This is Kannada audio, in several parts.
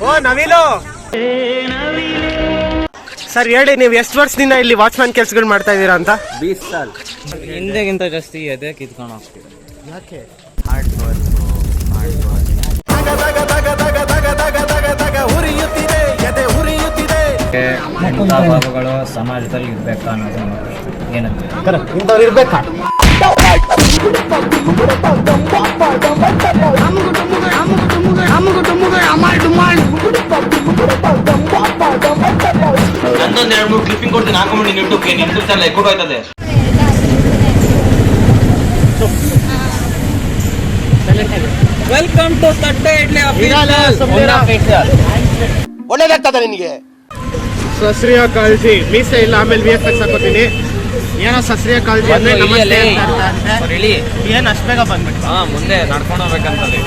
ಓ ನವೀನು ಸರ್ ಹೇಳಿ, ನೀವು ಎಷ್ಟು ವರ್ಷದಿಂದ ಇಲ್ಲಿ ವಾಚ್ಮ್ಯಾನ್ ಕೆಲಸಗಳು ಮಾಡ್ತಾ ಇದ್ದೀರಾ ಅಂತ? 20 ಸಾಲ. ಹಿಂದೆಗಿಂತ ಜಾಸ್ತಿ ಎದೆ ಕಿತ್ಕೊಂಡು ಹೋಗ್ತೀವಿ. ಯಾಕೆ? ಹಾರ್ಡ್ ವರ್ಕ್ ಭಾವಗಳು ಸಮಾಜದಲ್ಲಿ ಇರ್ಬೇಕಾ ಅನ್ನೋದು ಏನಂತ ಇಂಥವ್ರು ಇರ್ಬೇಕಾ? ನಂದೊಂದು 2-3 ಕ್ಲಿಪ್ಪಿಂಗ್ ಕೊಡ್ತೀನಿ, ಹಾಕೊಂಡ್ಬಿಡಿ ಯೂಟ್ಯೂಬ್ಗೆ. ಯೂಟ್ಯೂಬ್ ಚಾನಲ್ ಎಕ್ಕೋಟ್ ಆಯ್ತದೆ. ವೆಲ್ಕಮ್ ಟು ತಟ್ಟೆ ಇಡ್ಲಿ. ಒಳ್ಳೇದಾಗ್ತದ ನಿನಗೆ? ಸಸ್ರಿಯ ಕಾಳಜಿ ಮೀಸೆ ಇಲ್ಲ, ಆಮೇಲೆ VFX ಹಾಕೋತೀನಿ. ಏನೋ ಸಸ್ರಿಯ ಕಾಳಜಿ ಅಂದ್ರೆ ನಮಸ್ತೆ ಅಂತ ಏನ್ ಅಷ್ಟು ಬೇಗ ಬಂದ್ಬಿಟ್ಟು ಮುಂದೆ ನಡ್ಕೊಂಡು ಹೋಗ್ಬೇಕಂತದೆ.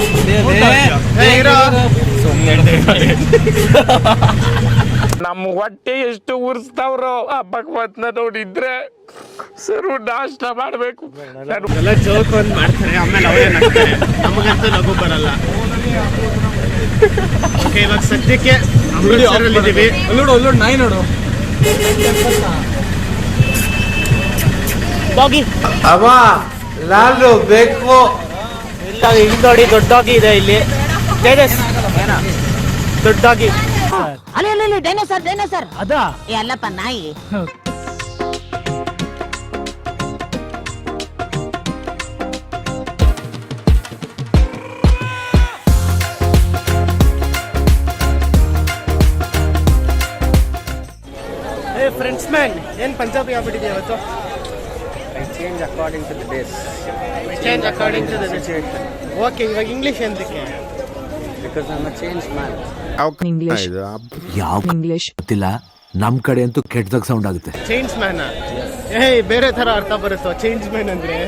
ನಮ್ಮ ಹೊಟ್ಟೆ ಎಷ್ಟು ಉರ್ಸ್ತಾವ್ರೋ ಆ ಭಗವತ್ನ ನೋಡಿದ್ರೆ ಸರು ನಾಷ್ಟ ಮಾಡ್ಬೇಕು. ಎಲ್ಲ ಜೋಕ್ ಒಂದು ಮಾಡ್ತಾರೆ, ಆಮೇಲೆ ಅವರೇ ನಗ್ತಾರೆ. ನಮಗಂತೂ ನಗು ಬರಲ್ಲ. ಓಕೆ, ಇವಾಗ ಸದ್ಯಕ್ಕೆ ಅಮೃತಸರಲ್ಲಿದ್ದೀವಿ. ಅಲ್ಲೋಡು ನಾಯಿ ನೋಡು. ಅವ ನಾನು ಬೇಕು ಇಲ್ಲಿ ನೋಡಿ. ದೊಡ್ಡಾಗಿ ಇದೆ ಇಲ್ಲಿ. ದೊಡ್ಡಾಗಿ ಅಲ್ಲಿ ಡೈನೋಸರ್ ಅದಾ ಎಲ್ಲಪ್ಪ ನಾಯಿ. ಫ್ರೆಂಡ್ಸ್ ಮ್ಯಾನ್, ಏನ್ ಪಂಜಾಬಿ ಆಗ್ಬಿಟ್ಟಿದೆ ಇವತ್ತು? Change according to the days. Change according to the situation. Okay, ಇವಾಗ ಇಂಗ್ಲಿಷ್ ಎಂತಕ್ಕೆ? Because I am a change man. ಯಾವ ಇಂಗ್ಲಿಷ್ ಗೊತ್ತಿಲ್ಲ, ನಮ್ ಕಡೆ ಅಂತೂ ಕೆಟ್ಟದಾಗ ಸೌಂಡ್ ಆಗುತ್ತೆ. ಚೇಂಜ್ ಮ್ಯಾನ್ ಬೇರೆ ತರ ಅರ್ಥ ಬರುತ್ತೋ ಚೇಂಜ್ ಮ್ಯಾನ್ ಅಂದ್ರೆ?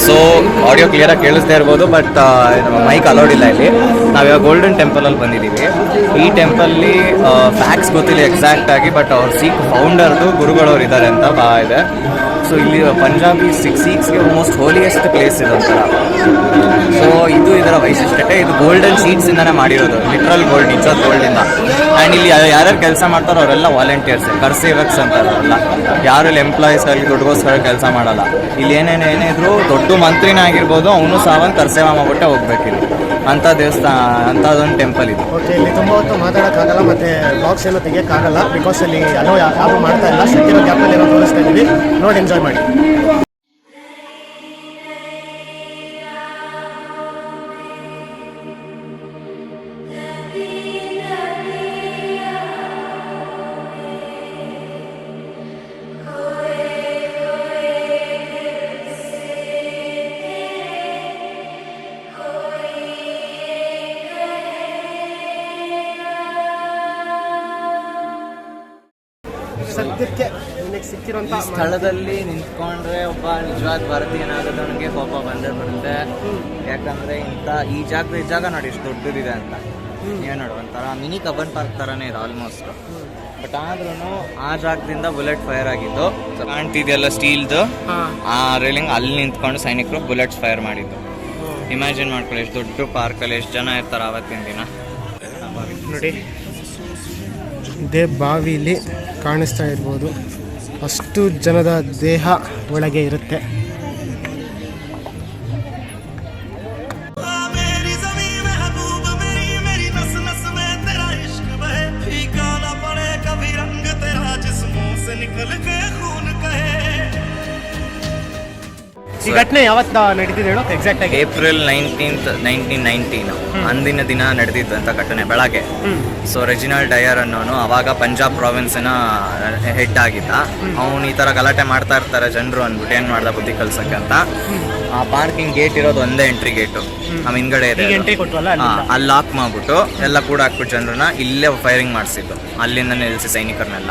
ಸೊ ಆಡಿಯೋ ಕ್ಲಿಯರಾಗಿ ಕೇಳಿಸ್ತಾ ಇರ್ಬೋದು, ಬಟ್ ಮೈಕ್ ಅಲೌಡ್ ಇಲ್ಲ ಇಲ್ಲಿ. ನಾವಿವಾಗ ಗೋಲ್ಡನ್ ಟೆಂಪಲಲ್ಲಿ ಬಂದಿದ್ದೀವಿ. ಈ ಟೆಂಪಲ್ಲಿ ಫ್ಯಾಕ್ಟ್ಸ್ ಗೊತ್ತಿಲ್ಲ ಎಕ್ಸಾಕ್ಟಾಗಿ, ಬಟ್ ಅವ್ರು ಸಿಖ್ ಫೌಂಡರ್ದು ಗುರುಗಳವ್ರು ಇದ್ದಾರೆ ಅಂತ ಇದೆ. ಸೊ ಇಲ್ಲಿ ಪಂಜಾಬಿ ಸಿಖ್ಸ್ಗೆ ಆಲ್ಮೋಸ್ಟ್ ಹೋಲಿಯೆಸ್ಟ್ ಪ್ಲೇಸ್ ಇದೆ ಒಂಥರ. ಸೊ ಇದು ಇದರ ವೈಶಿಷ್ಟ್ಯತೆ. ಇದು ಗೋಲ್ಡನ್ ಶೀಟ್ಸಿಂದನೇ ಮಾಡಿರೋದು, ಲಿಟ್ರಲ್ ಗೋಲ್ಡ್, ನಿಜವಾದ ಗೋಲ್ಡಿಂದ. ಆ್ಯಂಡ್ ಇಲ್ಲಿ ಯಾರ್ಯಾರು ಕೆಲಸ ಮಾಡ್ತಾರೋ ಅವರೆಲ್ಲ ವಾಲಂಟಿಯರ್ಸ್, ಕರ್ಸೇವಕ್ಸ್ ಅಂತಾರಲ್ಲ. ಯಾರು ಇಲ್ಲಿ ಎಂಪ್ಲಾಯೀಸ್ ಆಗಲಿ ದುಡ್ಡುಗೋಸ್ಕರ ಕೆಲಸ ಮಾಡಲ್ಲ. ಇಲ್ಲಿ ಏನೇ ಇದ್ರು ದೊಡ್ಡ ಮಂತ್ರಿನೇ ಆಗಿರ್ಬೋದು, ಅವನು ಸಾವನ್ ಕರ್ಸೇವ ಮಾಡ್ಬಿಟ್ಟೆ ಹೋಗ್ಬೇಕಿಲ್ಲ ಅಂತ ದೇವಸ್ಥಾನ, ಅಂಥದ್ದೊಂದು ಟೆಂಪಲ್ ಇದು. ಓಕೆ, ಇಲ್ಲಿ ತುಂಬ ಹೊತ್ತು ಮಾತಾಡೋಕ್ಕಾಗಲ್ಲ ಮತ್ತು ಬ್ಲಾಗ್ಸ್ ಏನೋ ತೆಗಿಯೋಕ್ಕಾಗಲ್ಲ, ಬಿಕಾಸ್ ಇಲ್ಲಿ ಯಾರು ಮಾಡ್ತಾ ಇಲ್ಲ. ಸಿಕ್ಕಿರೋ ಗ್ಯಾಪಲ್ಲಿ ಏನೋ ತೋರಿಸ್ತಾ ಇದ್ದೀವಿ, ನೋಡಿ ಎಂಜಾಯ್ ಮಾಡಿ. ಸದ್ಯಕ್ಕೆ ನಿನಗೆ ಸಿಕ್ಕಿರೋಂಥ ಸ್ಥಳದಲ್ಲಿ ನಿಂತ್ಕೊಂಡ್ರೆ ಒಬ್ಬ ನಿಜವಾದ ಭಾರತೀಯನಾಗೋದವನಿಗೆ ಕೋಪ ಬಂದೇ ಬರುತ್ತೆ. ಯಾಕಂದರೆ ಈ ಜಾಗ ನೋಡಿ ಎಷ್ಟು ದೊಡ್ಡದಿದೆ ಅಂತ. ನೀವೇ ನೋಡು, ಒಂಥರ ಮಿನಿ ಕಬ್ಬನ್ ಪಾರ್ಕ್ ಥರನೇ ಇದೆ ಆಲ್ಮೋಸ್ಟ್. ಬಟ್ ಆದ್ರೂ ಆ ಜಾಗದಿಂದ ಬುಲೆಟ್ ಫೈರ್ ಆಗಿದ್ದು ಕಾಣ್ತಿದೆಯಲ್ಲ, ಸ್ಟೀಲ್ದು ಆ ರೇಲಿಂಗ್, ಅಲ್ಲಿ ನಿಂತ್ಕೊಂಡು ಸೈನಿಕರು ಬುಲೆಟ್ಸ್ ಫೈರ್ ಮಾಡಿದ್ದು. ಇಮ್ಯಾಜಿನ್ ಮಾಡ್ಕೊಳ್ಳಿ, ಎಷ್ಟು ದೊಡ್ಡ ಪಾರ್ಕಲ್ಲಿ ಎಷ್ಟು ಜನ ಇರ್ತಾರೆ ಆವತ್ತಿನ ದಿನ. ನೋಡಿ, ಇದೇ ಬಾವಿಲಿ ಕಾಣಿಸ್ತಾ ಇರ್ಬೋದು, ಅಷ್ಟು ಜನದ ದೇಹ ಒಳಗೆ ಇರುತ್ತೆ. ಈ ಘಟನೆ ಯಾವತ್ತು ನಡೀತಿದೆ ಹೇಳೋ ಎಕ್ಸಾಕ್ಟ್ ಆಗಿ? ಏಪ್ರಿಲ್ 19th, 1919 ಅಂದಿನ ದಿನ ನಡೆದಿದ್ದಂಥ ಘಟನೆ ಬೆಳಗ್ಗೆ. ಸೊ ರೆಜಿನಾಲ್ಡ್ ಡಯರ್ ಅನ್ನೋನು ಅವಾಗ ಪಂಜಾಬ್ ಪ್ರಾವಿನ್ಸಿನ ಹೆಡ್ ಆಗಿದ್ದ. ಅವನು ಈ ಥರ ಗಲಾಟೆ ಮಾಡ್ತಾ ಇರ್ತಾರೆ ಜನರು ಅಂದ್ಬಿಟ್ಟು ಏನು ಮಾಡ್ದ ಬುದ್ಧಿ ಕಲ್ಸಕ್ಕೆ ಅಂತ ಆ ಪಾರ್ಕಿಂಗ್ ಗೇಟ್ ಇರೋದು ಒಂದೇ ಎಂಟ್ರಿ ಗೇಟು, ನಮ್ಮ ಹಿಂದ್ಗಡೆ ಇದೆ. ಅಲ್ಲಿ ಲಾಕ್ ಮಾಡ್ಬಿಟ್ಟು ಎಲ್ಲ ಕೂಡ ಹಾಕ್ಬಿಟ್ಟು ಜನರನ್ನ ಇಲ್ಲೇ ಫೈರಿಂಗ್ ಮಾಡಿಸಿದ್ದು. ಅಲ್ಲಿಂದ ನಿಲ್ಲಿಸಿ ಸೈನಿಕರನ್ನೆಲ್ಲ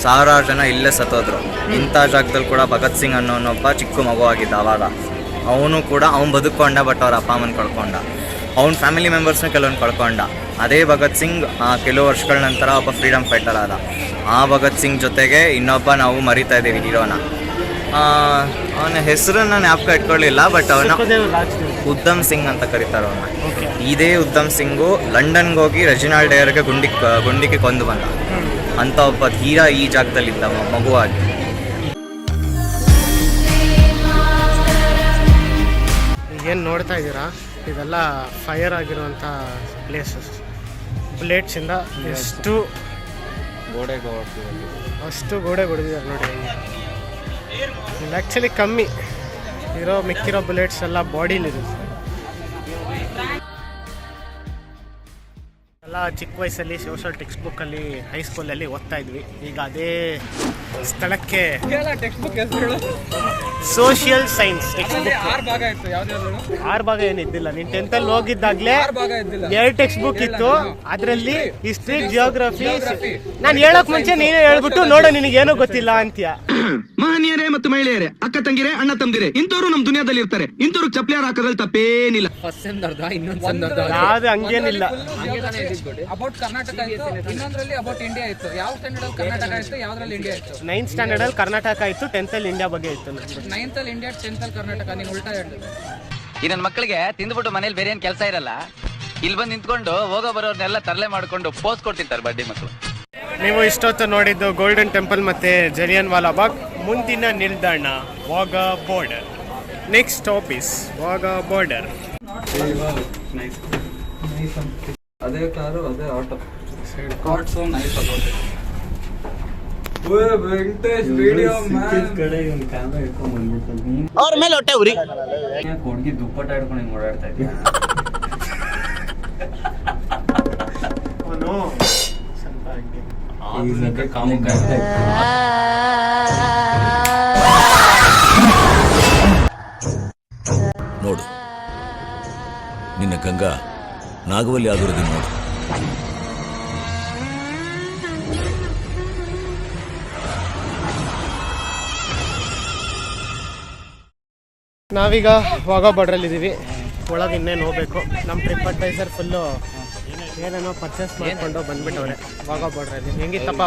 ಸಾವಿರಾರು ಜನ ಇಲ್ಲೇ ಸತ್ತೋದ್ರು. ಇಂಥ ಜಾಗದಲ್ಲಿ ಕೂಡ ಭಗತ್ ಸಿಂಗ್ ಅನ್ನೋನೊಬ್ಬ ಚಿಕ್ಕ ಮಗು ಆಗಿದ್ದ ಅವಾಗ. ಅವನು ಕೂಡ ಅವ್ನು ಬದುಕೊಂಡ, ಬಟ್ ಅವ್ರ ಅಪ್ಪ ಅಮ್ಮನ ಕಳ್ಕೊಂಡ. ಅವ್ನ ಫ್ಯಾಮಿಲಿ ಮೆಂಬರ್ಸ್ನ ಕೆಲವೊಂದು ಕಳ್ಕೊಂಡ. ಅದೇ ಭಗತ್ ಸಿಂಗ್ ಕೆಲವು ವರ್ಷಗಳ ನಂತರ ಒಬ್ಬ ಫ್ರೀಡಮ್ ಫೈಟರ್ ಆದ. ಆ ಭಗತ್ ಸಿಂಗ್ ಜೊತೆಗೆ ಇನ್ನೊಬ್ಬ ನಾವು ಮರಿತಾ ಇದ್ದೀವಿ ಹೀರೋನ. ಅವನ ಹೆಸರನ್ನ ಜ್ಞಾಪಕ ಇಟ್ಕೊಳ್ಳಿಲ್ಲ, ಬಟ್ ಅವನ ಉದ್ದಮ್ ಸಿಂಗ್ ಅಂತ ಕರೀತಾರೆ ಅವನ್ನ. ಇದೇ ಉದ್ದಮ್ ಸಿಂಗು ಲಂಡನ್ಗೆ ಹೋಗಿ ರೆಜಿನಾಲ್ಡ್ ಡೇಯರ್ಗೆ ಗುಂಡಿಗೆ ಕೊಂದು ಬಂದ ಅಂತ ಒಬ್ಬ ಧೀರ ಈ ಜಾಗದಲ್ಲಿದ್ದ ಮಗುವಾಗಿ. ಏನು ನೋಡ್ತಾ ಇದ್ದೀರಾ, ಇದೆಲ್ಲ ಫೈರ್ ಆಗಿರುವಂಥ ಪ್ಲೇಸಸ್. ಬುಲೆಟ್ಸಿಂದ ಅಷ್ಟು ಗೋಡೆ ಹೊಡೆದಿದ್ದಾರೆ ನೋಡಿ. ಇಲ್ಲಿ ಆ್ಯಕ್ಚುಲಿ ಕಮ್ಮಿ ಮಿಕ್ಕಿರೋ ಬುಲೆಟ್ಸ್ ಎಲ್ಲ ಬಾಡಿಲಿದೆ. ಎಲ್ಲ ಚಿಕ್ಕ ವಯಸ್ಸಲ್ಲಿ ಸೋಷಲ್ ಟೆಕ್ಸ್ಟ್ ಬುಕ್ಕಲ್ಲಿ ಹೈಸ್ಕೂಲಲ್ಲಿ ಓದ್ತಾ ಇದ್ವಿ. ಈಗ ಅದೇ ಸ್ಥಳಕ್ಕೆ ಸೋಷಿಯಲ್ ಸೈನ್ಸ್ ಟೆಕ್ಸ್ಟ್ ಬುಕ್ 6 ಭಾಗ ಏನಿದ್ದಿಲ್ಲ. ನೀನು 10th ಅಲ್ಲಿ ಹೋಗಿದ್ದಾಗಲೇ 2 ಟೆಕ್ಸ್ಟ್ ಬುಕ್ ಇತ್ತು. ಅದರಲ್ಲಿ ಹಿಸ್ಟ್ರಿ, ಜಿಯೋಗ್ರಫಿ. ನಾನು ಹೇಳಕ್ ಮುಂಚೆ ನೀನೇ ಹೇಳ್ಬಿಟ್ಟು ನೋಡು ನಿನಗೇನೋ ಗೊತ್ತಿಲ್ಲ ಅಂತೀಯ. ಮಹನೀಯರೇ ಮತ್ತು ಮಹಿಳೆಯರೇ, ಅಕ್ಕ ತಂಗಿರೇ, ಅಣ್ಣ ತಮ್ದಿರೇ, ಇಂಥವ್ರು ನಮ್ ದುನಿಯಾದಲ್ಲಿ ಇರ್ತಾರೆ. ಇಂಥವ್ರು ಚಪ್ಲಿಯಾರ ಹಾಕೋದ್ರಲ್ಲಿ ತಪ್ಪೇನಿಲ್ಲ. ಯಾವ್ದು ಹಂಗೇನಿಲ್ಲ. ಅಬೌಟ್ ಕರ್ನಾಟಕ ಇತ್ತು, ಇನ್ನೊಂದ್ರಲ್ಲಿ ಅಬೌಟ್ ಇಂಡಿಯಾ ಇತ್ತು. ಯಾವ ಸ್ಟ್ಯಾಂಡರ್ಡ್ ಅಲ್ಲಿ ಕರ್ನಾಟಕ ಇತ್ತು, ಯಾವ್ದ್ರಲ್ಲಿ ಇಂಡಿಯಾ ಇತ್ತು? 9th ಸ್ಟ್ಯಾಂಡರ್ಡ್ ಅಲ್ಲಿ ಕರ್ನಾಟಕ ಇತ್ತು, 10th ಅಲ್ಲಿ ಇಂಡಿಯಾ ಬಗ್ಗೆ ಇತ್ತು. 9th ಅಲ್ಲಿ ಇಂಡಿಯಾ, 10th ಅಲ್ಲಿ ಕರ್ನಾಟಕ. ನೀನು ಉಲ್ಟಾ ಹೇಳಿ. ಈ ನನ್ನ ಮಕ್ಕಳಿಗೆ ತಿಂದ್ಬಿಟ್ಟು ಮನೇಲಿ ಬೇರೆ ಏನ್ ಕೆಲಸ ಇರಲ್ಲ, ಇಲ್ಲಿ ಬಂದು ನಿಂತ್ಕೊಂಡು ಹೋಗೋ ಬರೋರ್ನೆಲ್ಲ ತರಲೆ ಮಾಡ್ಕೊಂಡು ಪೋಸ್ಟ್ ಕೊಡ್ತಿರ್ತಾರೆ ಬಡ್ಡಿ ಮಕ್ಕಳು. ನೀವು ಇಷ್ಟೊತ್ತು ನೋಡಿದ್ದು ಗೋಲ್ಡನ್ ಟೆಂಪಲ್ ಮತ್ತೆ ಜಲಿಯನ್ ವಾಲಾ ಬಾಗ್. ಮುಂದಿನ ನಿಲ್ದಾಣ Wagah border. Next stop is Wagah border. ಅದೇ ಕಾರು, ಅದೇ ಆಟೋ. ಅವ್ರ ಮೇಲೆ ಹೊಟ್ಟೆ ಉರಿ. ಕೊಡ್ಗಿ ದುಪ್ಪಟ್ಟ ಹಿಡ್ಕೊಂಡು ಹಿಂಗೆ ಓಡಾಡ್ತಾ ಇದ್ದೀಯ. ನೋಡು, ನಿನ್ನ ಗಂಗಾ ನಾಗವಲ್ಲಿ ಆಗಿರೋದನ್ನ ನೋಡು. ನಾವೀಗ ವಾಘಾ ಬಾರ್ಡ್ರಲ್ಲಿ ಇದ್ದೀವಿ. ಒಳಗೆ ಇನ್ನೇನು ಹೋಗ್ಬೇಕು. ನಮ್ಮ ಟ್ರಿಪ್ ಅಡ್ವೈಸರ್ ಫುಲ್ಲು ಏನೇನೋ ಪರ್ಚೇಸ್ ಮಾಡಿಕೊಂಡು ಬಂದ್ಬಿಟ್ಟವ್ರೆ ವಾಘಾ ಬಾರ್ಡ್ರಲ್ಲಿ. ಹೆಂಗಿತ್ತಪ್ಪ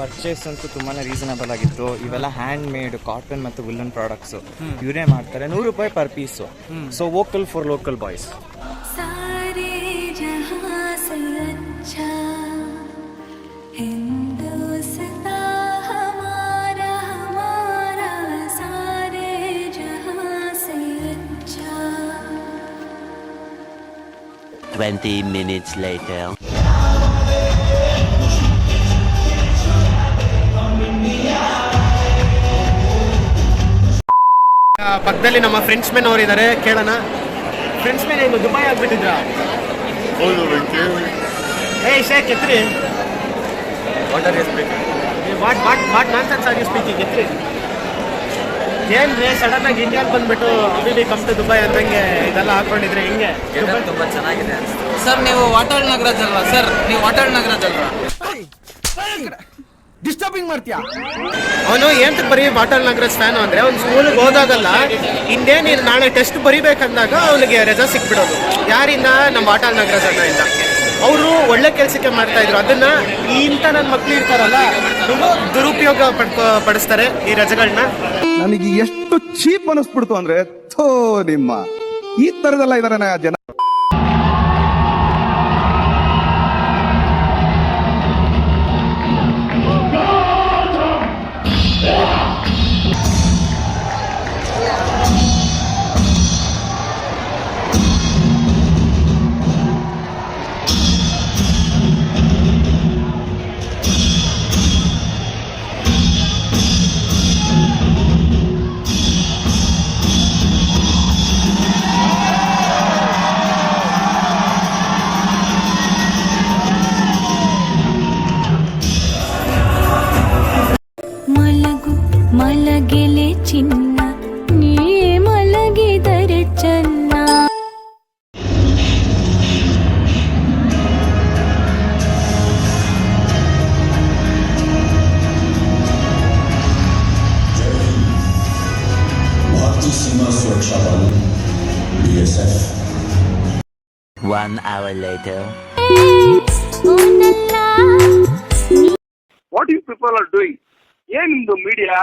ಪರ್ಚೇಸ್ ಅಂತೂ ತುಂಬಾ ರೀಸನಬಲ್ ಆಗಿತ್ತು. ಇವೆಲ್ಲ ಹ್ಯಾಂಡ್ ಮೇಡ್ ಕಾಟನ್ ಮತ್ತು ವುಲ್ಲನ್ ಪ್ರಾಡಕ್ಟ್ಸು ಇವರೇ ಮಾಡ್ತಾರೆ. ₹100 per piece. So vocal for local boys. minutes later. ಪಕ್ಕದಲ್ಲಿ ನಮ್ಮ ಫ್ರೆಂಡ್ಸ್ ಮೆನ್ ಅವರು ಇದ್ದಾರೆ, ಕೇಳೋಣ. ಫ್ರೆಂಡ್ಸ್ ಮೆನ್ ಏನು ದುಬೈ ಆಗ್ಬಿಟ್ಟಿದ್ರ? ಏಯ್ ಶೇಖ್ ಎತ್ರಿ. What nonsense are you speaking? ಎತ್ರಿ. ಏನ್ರಿ ಸಡನ್ ಆಗಿ ಇಂಡಿಯಾಗೆ ಬಂದ್ಬಿಟ್ಟು ಅಬಿಬಿ ಕಮ್ ಟು ದುಬೈ ಅಂದಂಗೆ ಇದೆಲ್ಲ ಹಾಕೊಂಡಿದ್ರೆ ಹೆಂಗೆ? ತುಂಬಾ ಚೆನ್ನಾಗಿದೆ ಅನ್ಸುತ್ತೆ. ಸರ್ ನೀವು ವಾಟಾಳ್ ನಾಗರಾಜ್ ಅಲ್ವಾ? ಸರ್ ನೀವು ವಾಟಾಳ್ ನಾಗರಾಜ್ ಅಲ್ವಾ? ಡಿಸ್ಟರ್ಬಿಂಗ್ ಮಾಡ್ತೀಯಾ? ಅವನು ಏಂತ ಬರೀ ವಾಟಾಳ್ ನಾಗರಾಜ್ ಫ್ಯಾನು ಅಂದ್ರೆ ಅವ್ನು ಸ್ಕೂಲಿಗೆ ಹೋದಾಗಲ್ಲ ಇನ್ನೇ ನೀನು ನಾಳೆ ಟೆಸ್ಟ್ ಬರಿಬೇಕಂದಾಗ ಅವನಿಗೆ ರಜಾ ಸಿಕ್ಬಿಡೋದು. ಯಾರಿಂದ? ನಮ್ಮ ವಾಟಾಳ್ ನಾಗರಾಜ್ ಅಣ್ಣ ಇಂದ. ಅವರು ಒಳ್ಳೆ ಕೆಲಸಕ್ಕೆ ಮಾಡ್ತಾ ಇದ್ರು. ಅದನ್ನ ಇಂಥ ನನ್ನ ಮಕ್ಳು ಇರ್ತಾರಲ್ಲ ಇವರು ದುರುಪಯೋಗ ಪಡಿಸ್ತಾರೆ ಈ ರಜೆಗಳನ್ನ. ನನಗೆ ಎಷ್ಟು ಚೀಪ್ ಅನಿಸ್ಬಿಡ್ತು ಅಂದ್ರೆ, ಥೋ ನಿಮ್ಮ ಈ ತರದೆಲ್ಲ ಇದಾರೆ ಜನ. 1 hour later. What you people are doing? ಏನ್ ನಿಮ್ದು ಮೀಡಿಯಾ?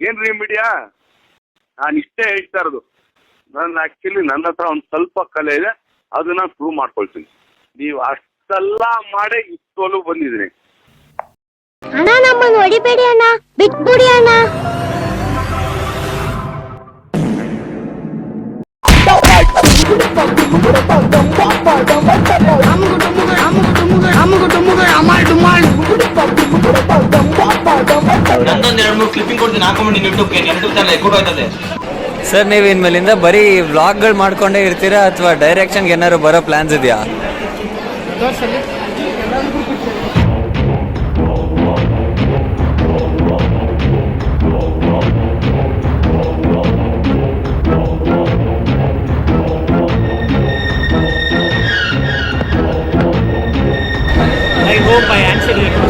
ಏನ್ರಿ ಮೀಡಿಯಾ? ನಾನು ಇಷ್ಟೇ ಹೇಳ್ತಾ ಇರೋದು, ಆಕ್ಚುಲಿ ನನ್ನ ಹತ್ರ ಒಂದು ಸ್ವಲ್ಪ ಕಲೆ ಇದೆ, ಅದನ್ನ ಪ್ರೂವ್ ಮಾಡ್ಕೊಳ್ತೀನಿ. ನೀವು ಅಷ್ಟೆಲ್ಲ ಮಾಡೇ ಇಷ್ಟೊಲು ಬಂದಿದ್ದೀನಿ. ಅಣ್ಣ ನಮ್ಮನ್ನು ಹೊಡಿಬೇಡಿ ಅಣ್ಣ, ಬಿಟ್ಬಿಡಿ ಅಣ್ಣ. ಸರ್ ನೀವು ಇನ್ಮೇಲಿಂದ ಬರೀ ವ್ಲಾಗ್ಗಳು ಮಾಡ್ಕೊಂಡೇ ಇರ್ತೀರಾ ಅಥವಾ ಡೈರೆಕ್ಷನ್ಗೆ ಏನಾದ್ರು ಬರೋ ಪ್ಲಾನ್ಸ್ ಇದೆಯಾ? I hope I answered your question.